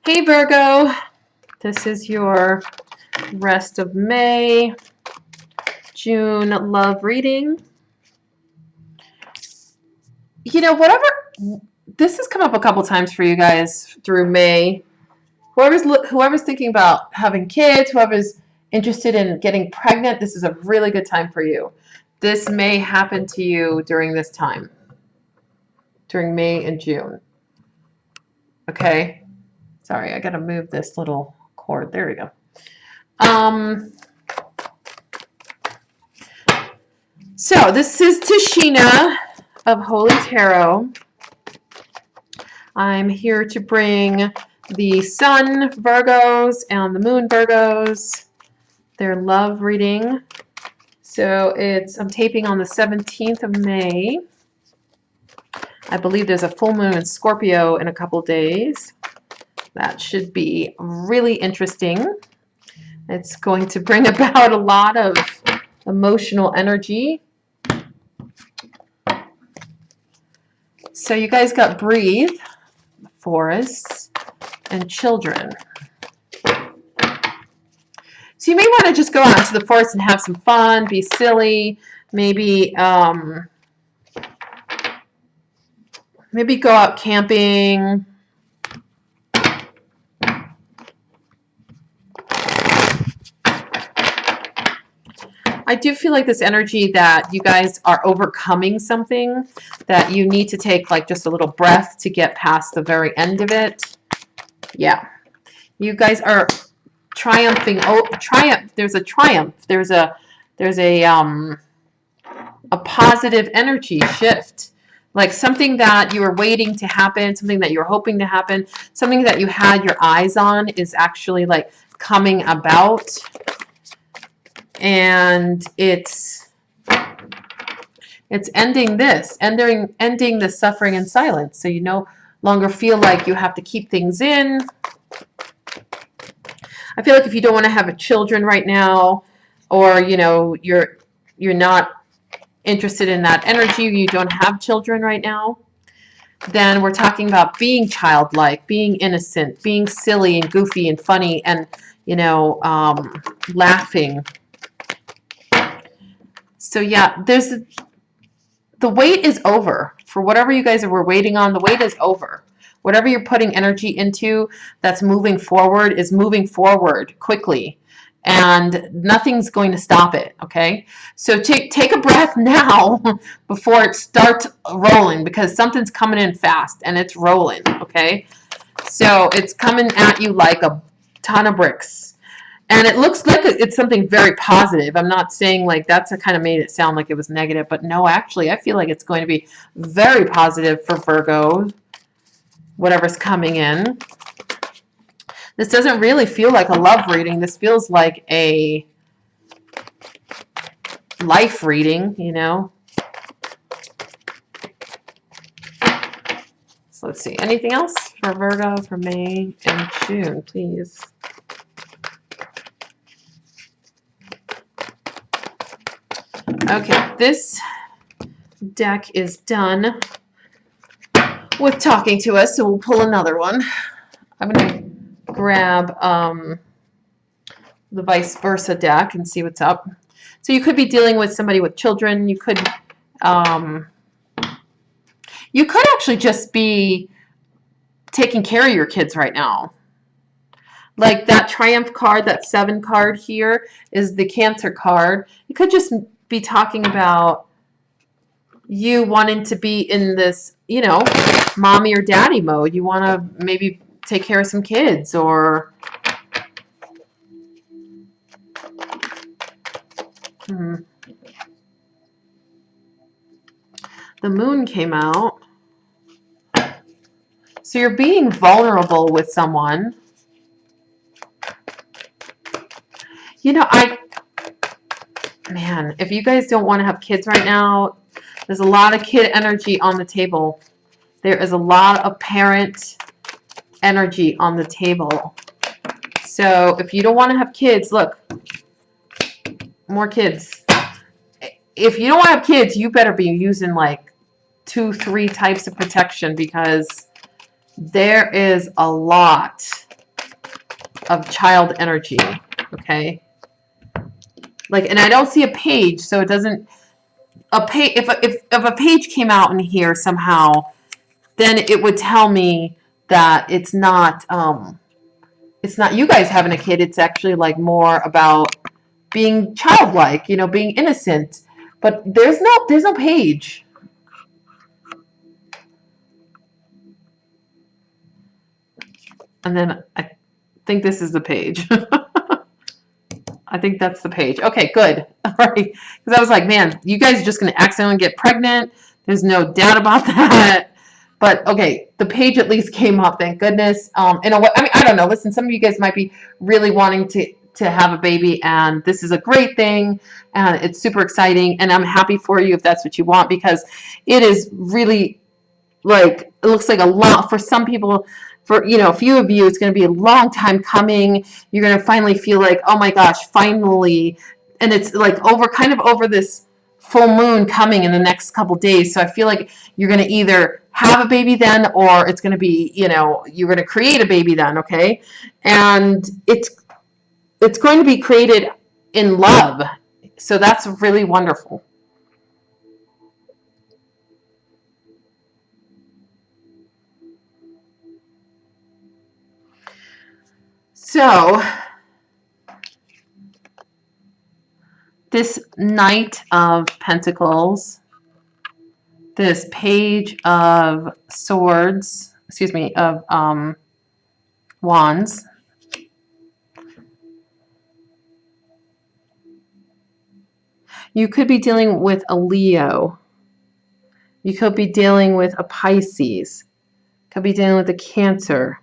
Hey Virgo, this is your rest of May, June love reading. You know, whatever, this has come up a couple times for you guys through May. Whoever's thinking about having kids, whoever's interested in getting pregnant, this is a really good time for you. This may happen to you during this time, during May and June. Okay, sorry, I gotta move this little cord. There we go. So this is Tashina of Holy Tarot. I'm here to bring the Sun Virgos and the Moon Virgos their love reading. So I'm taping on the 17th of May. I believe there's a full moon in Scorpio in a couple days. That should be really interesting. It's going to bring about a lot of emotional energy. So you guys got breathe, forests, and children. So you may want to just go out into the forest and have some fun, be silly, maybe maybe go out camping. I do feel like this energy that you guys are overcoming something, that you need to take like just a little breath to get past the very end of it. Yeah. You guys are triumphing. Oh, triumph. There's a triumph. There's a positive energy shift. Like something that you were waiting to happen, something that you're hoping to happen, something that you had your eyes on is actually like coming about. And it's ending this, ending the suffering and silence. So you no longer feel like you have to keep things in. I feel like if you don't want to have children right now, or you know you're not interested in that energy, you don't have children right now, then we're talking about being childlike, being innocent, being silly and goofy and funny, and you know, laughing. So yeah, the wait is over. For whatever you guys were waiting on, the wait is over. Whatever you're putting energy into that's moving forward is moving forward quickly. And nothing's going to stop it, okay? So take a breath now before it starts rolling, because something's coming in fast and it's rolling, okay? So it's coming at you like a ton of bricks. And it looks like it's something very positive. I'm not saying like that's kind of made it sound like it was negative, but no, actually, I feel like it's going to be very positive for Virgo, whatever's coming in. This doesn't really feel like a love reading. This feels like a life reading, you know. So let's see. Anything else for Virgo for May and June, please? Okay, this deck is done with talking to us, so we'll pull another one. I'm going to grab the vice versa deck and see what's up. So you could be dealing with somebody with children. You could actually just be taking care of your kids right now. Like that Triumph card, that 7 card here is the Cancer card. You could just be talking about you wanting to be in this, you know, mommy or daddy mode. You want to maybe take care of some kids, or the moon came out. So you're being vulnerable with someone. You know, man, if you guys don't want to have kids right now, there's a lot of kid energy on the table. There is a lot of parent energy on the table. So if you don't want to have kids, look, more kids. If you don't want to have kids, you better be using like 2-3 types of protection, because there is a lot of child energy, okay? Like, and I don't see a page, so it doesn't, a page, if a page came out in here somehow, then it would tell me that it's not you guys having a kid. It's actually like more about being childlike, you know, being innocent. But there's no page. And then I think this is the page. I think that's the page. Okay, good. All right. Because I was like, man, you guys are just going to accidentally get pregnant. There's no doubt about that. But okay, the page at least came up, thank goodness. In a way, I mean, I don't know. Listen, some of you guys might be really wanting to have a baby, and this is a great thing, and it's super exciting, and I'm happy for you if that's what you want, because it is really, like, it looks like a lot for some people. For, you know, a few of you, it's going to be a long time coming. You're going to finally feel like, oh my gosh, finally. And it's like kind of over this full moon coming in the next couple days. So I feel like you're going to either have a baby then, or it's going to be, you know, you're going to create a baby then, okay? And it's going to be created in love. So that's really wonderful. So this Knight of Pentacles, this Page of Swords, excuse me, of Wands, you could be dealing with a Leo. You could be dealing with a Pisces. Could be dealing with a Cancer.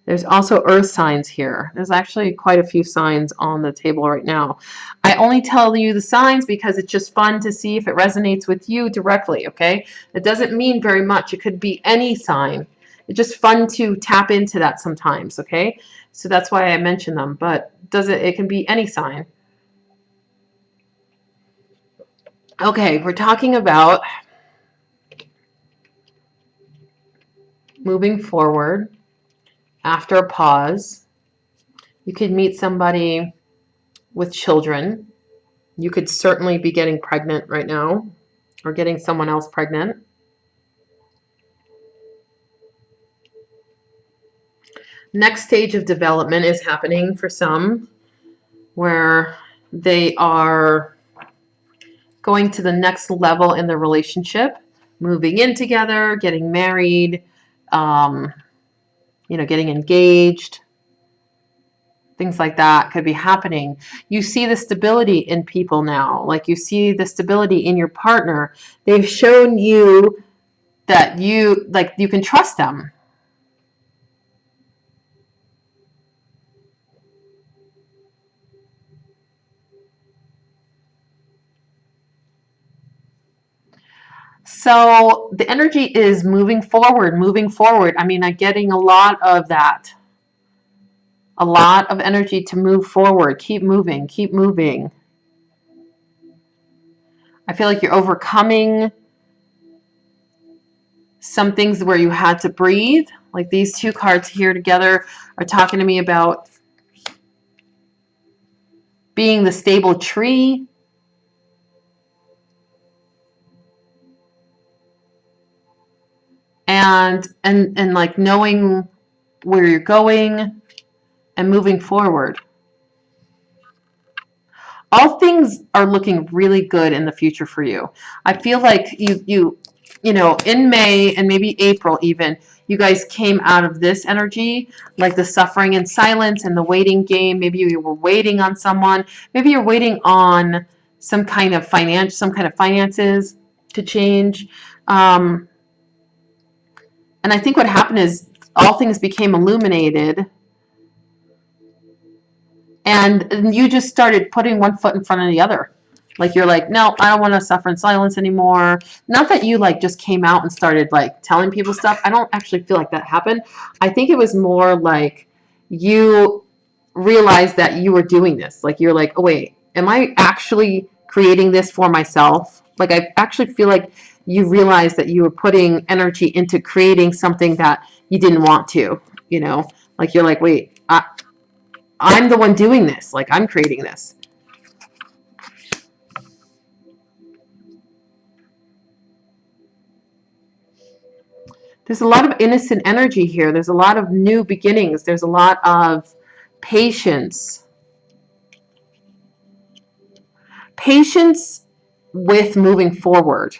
There's also earth signs here. There's actually quite a few signs on the table right now. I only tell you the signs because it's just fun to see if it resonates with you directly, okay? It doesn't mean very much. It could be any sign. It's just fun to tap into that sometimes, okay? So that's why I mention them, but it can be any sign. Okay, we're talking about moving forward. After a pause, you could meet somebody with children. You could certainly be getting pregnant right now, or getting someone else pregnant. Next stage of development is happening for some, where they are going to the next level in their relationship, moving in together, getting married, you know, getting engaged, things like that could be happening. You see the stability in people now, like you see the stability in your partner. They've shown you that you can trust them. So the energy is moving forward, moving forward. I mean, I'm getting a lot of that. A lot of energy to move forward. Keep moving, keep moving. I feel like you're overcoming some things where you had to breathe. Like these two cards here together are talking to me about being the stable tree. And like knowing where you're going and moving forward. All things are looking really good in the future for you. I feel like you know, in May and maybe April even, you guys came out of this energy, like the suffering in silence and the waiting game. Maybe you were waiting on someone. Maybe you're waiting on some kind of finances to change. And I think what happened is all things became illuminated, and you just started putting one foot in front of the other. Like you're like, no, I don't want to suffer in silence anymore. Not that you like just came out and started like telling people stuff. I don't actually feel like that happened. I think it was more like you realized that you were doing this. Like you're like, oh wait, am I actually creating this for myself? Like I actually feel like you realized that you were putting energy into creating something that you didn't want to, you know, like you're like, wait, I'm the one doing this. Like, I'm creating this. There's a lot of innocent energy here. There's a lot of new beginnings. There's a lot of patience. Patience with moving forward.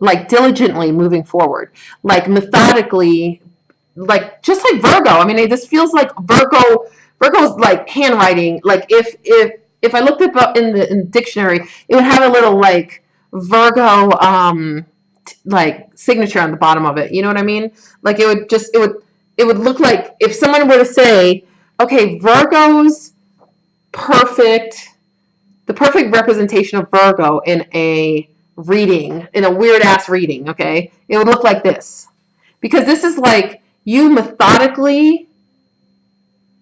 Like diligently moving forward. Like methodically. Like just like Virgo. I mean, this feels like Virgo's like handwriting. Like if I looked up in the dictionary, it would have a little like Virgo like signature on the bottom of it. You know what I mean? Like it would look like if someone were to say, okay, Virgo's perfect, the perfect representation of Virgo in a reading, in a weird ass reading, okay? It would look like this. Because this is like you methodically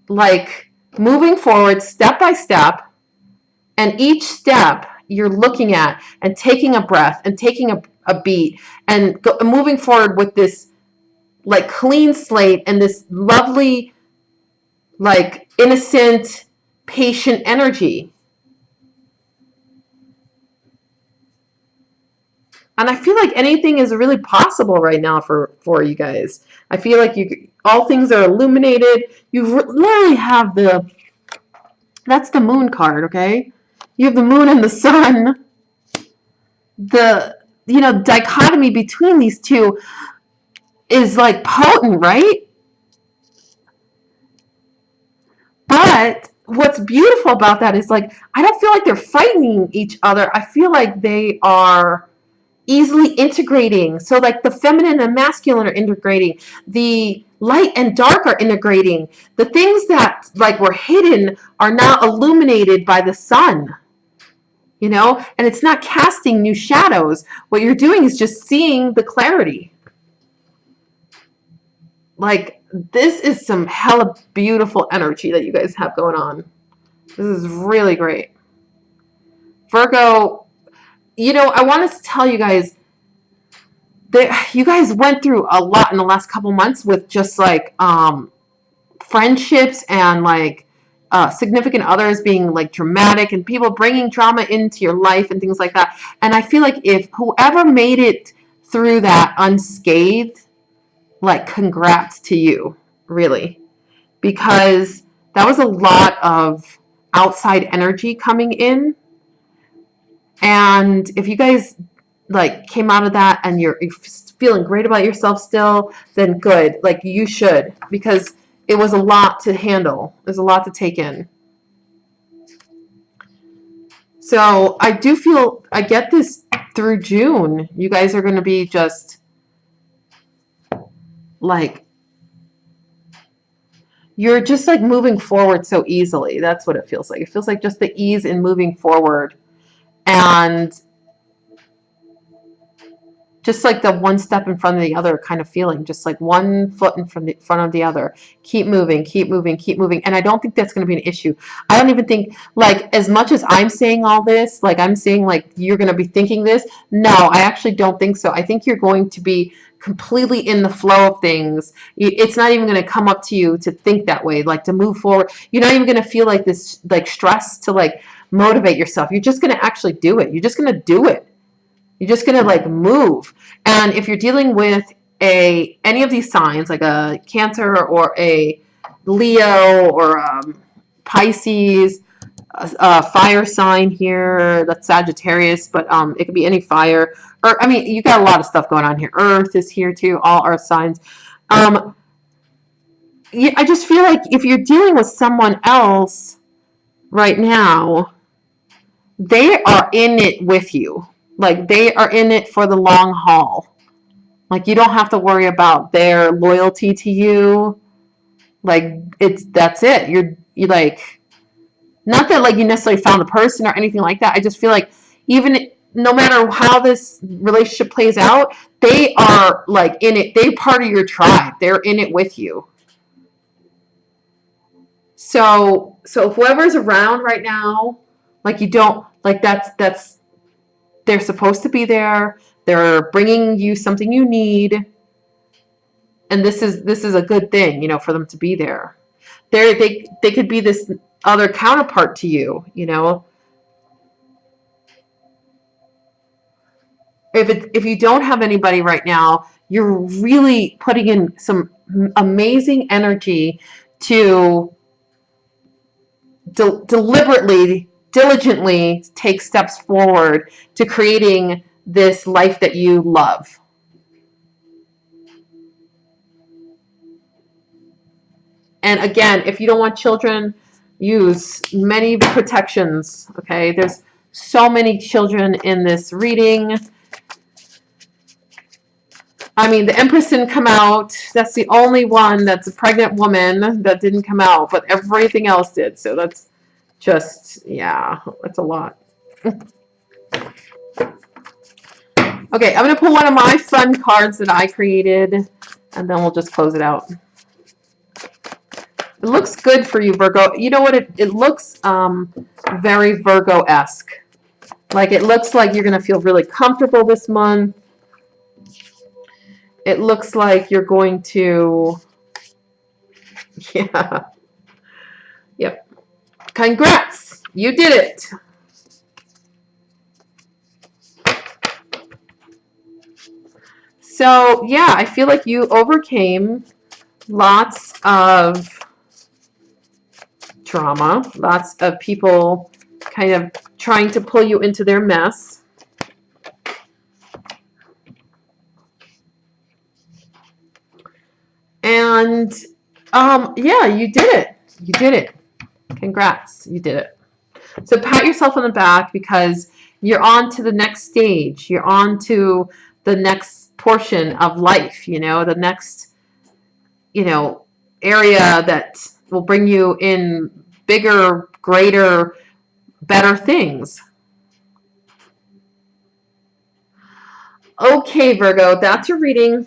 like moving forward step by step, and each step you're looking at and taking a breath and taking a beat and moving forward with this like clean slate and this lovely like innocent patient energy. And I feel like anything is really possible right now for you guys. I feel like all things are illuminated. You literally have that's the moon card, okay? You have the moon and the sun. The dichotomy between these two is like potent, right? But what's beautiful about that is like I don't feel like they're fighting each other. I feel like they are easily integrating. So like the feminine and masculine are integrating. The light and dark are integrating. The things that like were hidden are now illuminated by the sun. You know, and it's not casting new shadows. What you're doing is just seeing the clarity. Like, this is some hella beautiful energy that you guys have going on. This is really great. Virgo, I want to tell you guys that you guys went through a lot in the last couple months with just like friendships and like significant others being like dramatic and people bringing drama into your life and things like that. And I feel like if whoever made it through that unscathed, like congrats to you, really, because that was a lot of outside energy coming in. And if you guys like came out of that and you're feeling great about yourself still, then good. Like you should, because it was a lot to handle. There's a lot to take in. So I do feel, I get this through June. You guys are going to be just like, you're just like moving forward so easily. That's what it feels like. It feels like just the ease in moving forward. And just like the one step in front of the other kind of feeling, just like one foot in front of the other. Keep moving, keep moving, keep moving. And I don't think that's going to be an issue. I don't even think, like, as much as I'm saying all this, like I'm saying like you're going to be thinking this. No, I actually don't think so. I think you're going to be completely in the flow of things. It's not even going to come up to you to think that way, like to move forward. You're not even going to feel like this, like stress to like motivate yourself. You're just going to actually do it. You're just going to do it. You're just going to like move. And if you're dealing with any of these signs, like a Cancer or a Leo or Pisces, a fire sign here, that's Sagittarius, but it could be any fire. Or, I mean, you got a lot of stuff going on here. Earth is here too, all earth signs. I just feel like if you're dealing with someone else right now, they are in it with you. Like they are in it for the long haul. Like you don't have to worry about their loyalty to you. Like that's it. You're like, not that like you necessarily found a person or anything like that. I just feel like even no matter how this relationship plays out, they are like in it. They're part of your tribe. They're in it with you. So whoever's around right now, like you don't like that's they're supposed to be there. They're bringing you something you need. And this is a good thing, for them to be there. they could be this other counterpart to you, you know. If you don't have anybody right now, you're really putting in some amazing energy to deliberately, diligently take steps forward to creating this life that you love. And again, if you don't want children, use many protections, okay? There's so many children in this reading. I mean, the Empress didn't come out. That's the only one that's a pregnant woman that didn't come out, but everything else did. So that's just, yeah, that's a lot. Okay, I'm going to pull one of my fun cards that I created, and then we'll just close it out. It looks good for you, Virgo. You know what? It looks very Virgo-esque. Like, it looks like you're going to feel really comfortable this month. It looks like you're going to, yeah. Yep. Congrats. You did it. So, yeah, I feel like you overcame lots of drama, lots of people kind of trying to pull you into their mess. And, yeah, you did it. You did it. Congrats. You did it. So pat yourself on the back because you're on to the next stage. You're on to the next portion of life, you know, the next, you know, area that will bring you in bigger, greater, better things. Okay, Virgo, that's your reading.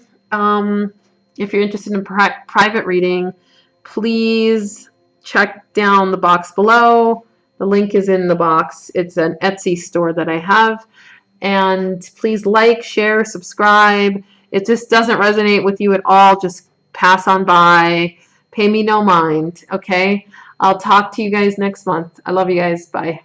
If you're interested in private reading, please check down the box below. The link is in the box. It's an Etsy store that I have. And please like, share, subscribe. It just doesn't resonate with you at all. Just pass on by. Pay me no mind, okay? I'll talk to you guys next month. I love you guys. Bye.